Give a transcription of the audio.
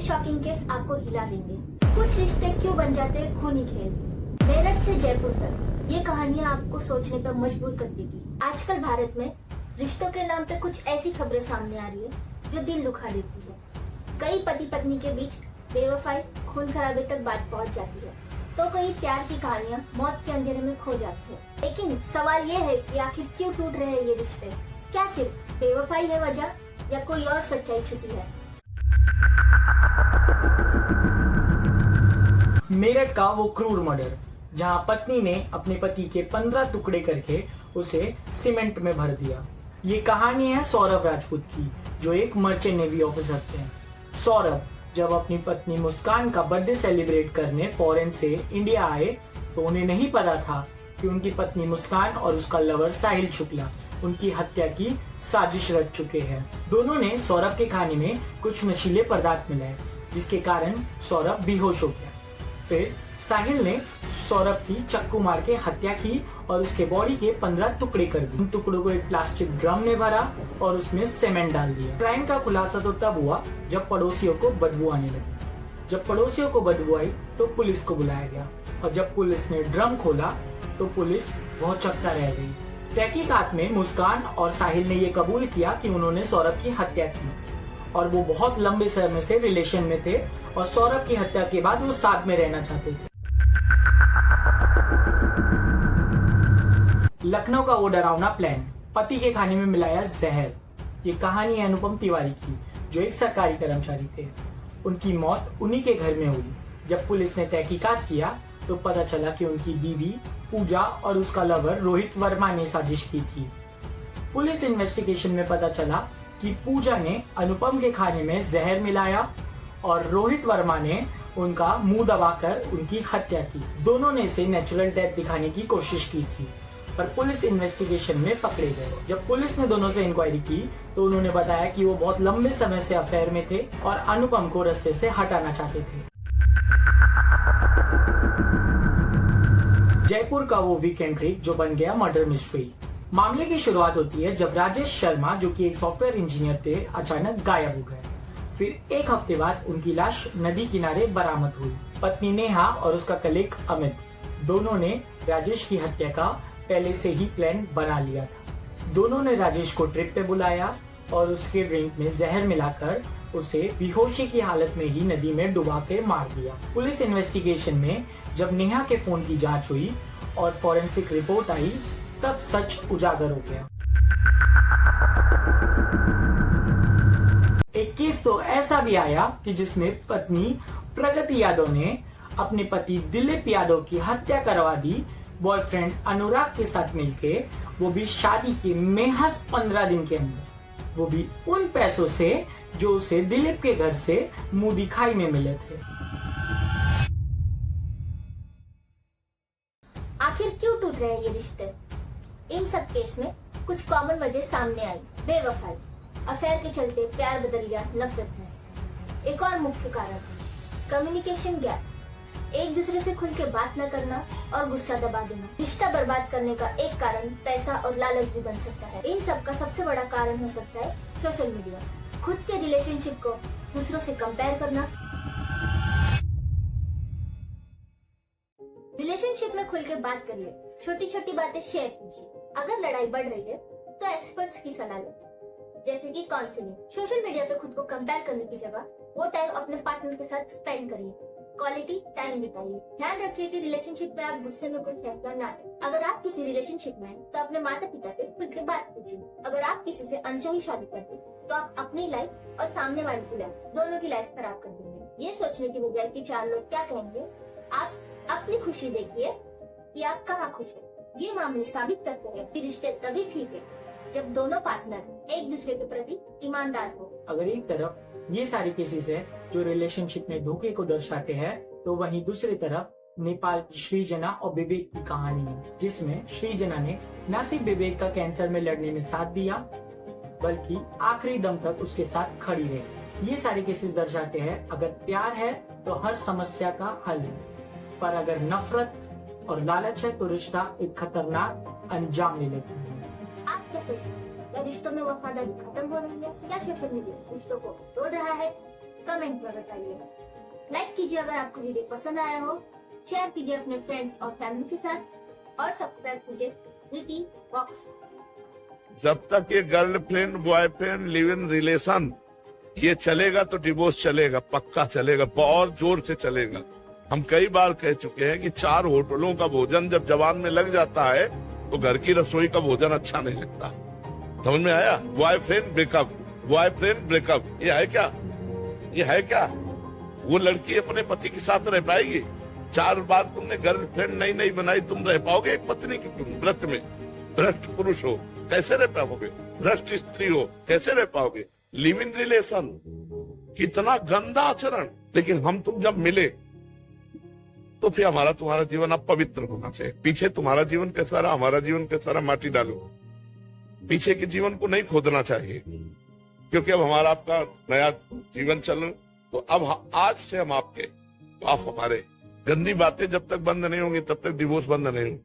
Shocking case आपको हिला देंगे। कुछ रिश्ते क्यों बन जाते हैं खूनी खेल। मेरठ से जयपुर तक ये कहानियां आपको सोचने पर मजबूर कर देगी। आजकल भारत में रिश्तों के नाम पे कुछ ऐसी खबरें सामने आ रही है जो दिल दुखा देती है। कई पति पत्नी के बीच बेवफाई खून खराबे तक बात पहुंच जाती है, तो कई प्यार की कहानियां मौत के अंधेरे में खो जाती है। लेकिन सवाल ये है कि आखिर क्यों टूट रहे हैं ये रिश्ते। क्या सिर्फ बेवफाई है वजह या कोई और सच्चाई छुपी है। मेरठ का वो क्रूर मर्डर जहां पत्नी ने अपने पति के 15 टुकड़े करके उसे सीमेंट में भर दिया। ये कहानी है सौरभ राजपूत की, जो एक मर्चेंट नेवी ऑफिसर थे। सौरभ जब अपनी पत्नी मुस्कान का बर्थडे सेलिब्रेट करने फॉरेन से इंडिया आए तो उन्हें नहीं पता था कि उनकी पत्नी मुस्कान और उसका लवर साहिल शुक्ला उनकी हत्या की साजिश रच चुके हैं। दोनों ने सौरभ के खाने में कुछ नशीले पदार्थ मिलाए, जिसके कारण सौरभ बेहोश हो गया। फिर साहिल ने सौरभ की चक्कू मार के हत्या की और उसके बॉडी के 15 टुकड़े कर दिए। उन टुकड़ों को एक प्लास्टिक ड्रम में भरा और उसमें सीमेंट डाल दिया। क्राइम का खुलासा तो तब हुआ जब पड़ोसियों को बदबू आने लगी। जब पड़ोसियों को बदबू आई तो पुलिस को बुलाया गया और जब पुलिस ने ड्रम खोला तो पुलिस बहुत चक्का रह गई। तहकीकात में मुस्कान और साहिल ने ये कबूल किया कि उन्होंने सौरभ की हत्या की और वो बहुत लंबे समय से रिलेशन में थे और सौरभ की हत्या के बाद वो साथ में रहना चाहते थे। लखनऊ का वो डरावना प्लान, पति के खाने में मिलाया जहर। ये कहानी है अनुपम तिवारी की, जो एक सरकारी कर्मचारी थे। उनकी मौत उन्हीं के घर में हुई। जब पुलिस ने तहकीकात किया तो पता चला कि उनकी बीवी पूजा और उसका लवर रोहित वर्मा ने साजिश की थी। पुलिस इन्वेस्टिगेशन में पता चला कि पूजा ने अनुपम के खाने में जहर मिलाया और रोहित वर्मा ने उनका मुंह दबाकर उनकी हत्या की। दोनों ने इसे नेचुरल डेथ दिखाने की कोशिश की थी, पर पुलिस इन्वेस्टिगेशन में पकड़े गए। जब पुलिस ने दोनों से इंक्वायरी की तो उन्होंने बताया कि वो बहुत लंबे समय से अफेयर में थे और अनुपम को रास्ते से हटाना चाहते थे। जयपुर का वो वीकेंड ट्रिप जो बन गया मर्डर मिस्ट्री। मामले की शुरुआत होती है जब राजेश शर्मा, जो कि एक सॉफ्टवेयर इंजीनियर थे, अचानक गायब हो गए। फिर एक हफ्ते बाद उनकी लाश नदी किनारे बरामद हुई। पत्नी नेहा और उसका कलीग अमित, दोनों ने राजेश की हत्या का पहले से ही प्लान बना लिया था। दोनों ने राजेश को ट्रिप पे बुलाया और उसके ड्रिंक में जहर मिलाकर उसे बेहोशी की हालत में ही नदी में डुबा के मार दिया। पुलिस इन्वेस्टिगेशन में जब नेहा के फोन की जांच हुई और फॉरेंसिक रिपोर्ट आई, तब सच उजागर हो गया। एक केस तो ऐसा भी आया कि जिसमें पत्नी प्रगति यादव ने अपने पति दिलीप यादव की हत्या करवा दी, बॉयफ्रेंड अनुराग के साथ मिलके, वो भी शादी के महज 15 दिन के अंदर, वो भी उन पैसों से जो उसे दिलीप के घर से मुंह दिखाई में मिले थे। आखिर क्यों टूट रहे हैं ये रिश्ते। इन सब केस में कुछ कॉमन वजह सामने आई। बेवफाई, अफेयर के चलते प्यार बदल गया नफरत में। एक और मुख्य कारण कम्युनिकेशन गैप, एक दूसरे से खुल के बात न करना और गुस्सा दबा देना। रिश्ता बर्बाद करने का एक कारण पैसा और लालच भी बन सकता है। इन सब का सबसे बड़ा कारण हो सकता है सोशल मीडिया। खुद के रिलेशनशिप को दूसरों से कंपेयर करना। रिलेशनशिप में खुल के बात करिए, छोटी छोटी बातें शेयर कीजिए। अगर लड़ाई बढ़ रही है तो एक्सपर्ट्स की सलाह लें, जैसे कि काउंसलिंग। सोशल मीडिया पे खुद को कंपेयर करने की जगह वो टाइम अपने पार्टनर के साथ स्पेंड करिए, क्वालिटी टाइम बिताइए। ध्यान रखिए कि रिलेशनशिप में आप गुस्से में कोई फैसला ना लें। अगर आप किसी रिलेशनशिप में हैं तो अपने माता पिता से खुल के बात कीजिए। अगर आप किसी से अनचाही शादी करते तो आप अपनी लाइफ और सामने वाले की लाइफ, दोनों की लाइफ खराब कर देंगे। ये सोचने की बजाय कि 4 लोग क्या कहेंगे, आप अपनी खुशी देखिए कि आप कहाँ खुश हैं। ये मामले साबित करते हैं कि रिश्ते तभी ठीक है जब दोनों पार्टनर एक दूसरे के प्रति ईमानदार हो। अगर एक तरफ ये सारे केसेस है जो रिलेशनशिप में धोखे को दर्शाते हैं, तो वहीं दूसरी तरफ नेपाल की सृजना और विवेक की कहानी है, जिसमें सृजना ने न सिर्फ विवेक का कैंसर में लड़ने में साथ दिया, बल्कि आखिरी दम तक उसके साथ खड़ी रही। ये सारे केसेस दर्शाते हैं अगर प्यार है तो हर समस्या का हल है, पर अगर नफरत और लालच है तो रिश्ता एक खतरनाक अंजाम ले लेता है। आप क्या सोचते हैं? क्या रिश्तों में वफादारी खत्म हो रही है? क्या सोशल मीडिया रिश्तों को तोड़ रहा है? कमेंट कमेंट में बताइए। लाइक कीजिए अगर आपको वीडियो पसंद आया हो, शेयर कीजिए अपने फ्रेंड्स और फैमिली के साथ और सब्सक्राइब कीजिए प्रीति बॉक्स। जब तक ये girlfriend boyfriend live in relation ये चलेगा तो डिवोर्स चलेगा, पक्का चलेगा, बहुत जोर से चलेगा। हम कई बार कह चुके हैं कि 4 होटलों का भोजन जब जवान में लग जाता है तो घर की रसोई का भोजन अच्छा नहीं लगता। समझ में आया? बॉयफ्रेंड ब्रेकअप, बॉयफ्रेंड ब्रेकअप, ये है क्या? ये है क्या? वो लड़की अपने पति के साथ रह पाएगी? 4 बार तुमने गर्लफ्रेंड नहीं बनाई, तुम रह पाओगे एक पत्नी की व्रत में? भ्रष्ट पुरुष हो कैसे रह पाओगे? भ्रष्ट स्त्री हो कैसे रह पाओगे? लिव इन रिलेशन, कितना गंदा आचरण। लेकिन हम तुम जब मिले तो फिर हमारा तुम्हारा जीवन अब पवित्र होना चाहिए। पीछे तुम्हारा जीवन कैसा रहा, हमारा जीवन कैसा रहा, माटी डालो। पीछे के जीवन को नहीं खोदना चाहिए, क्योंकि अब हमारा आपका नया जीवन चल, तो अब आज से हम आपके, आप हमारे। गंदी बातें जब तक बंद नहीं होंगी तब तक डिवोर्स बंद नहीं होगी।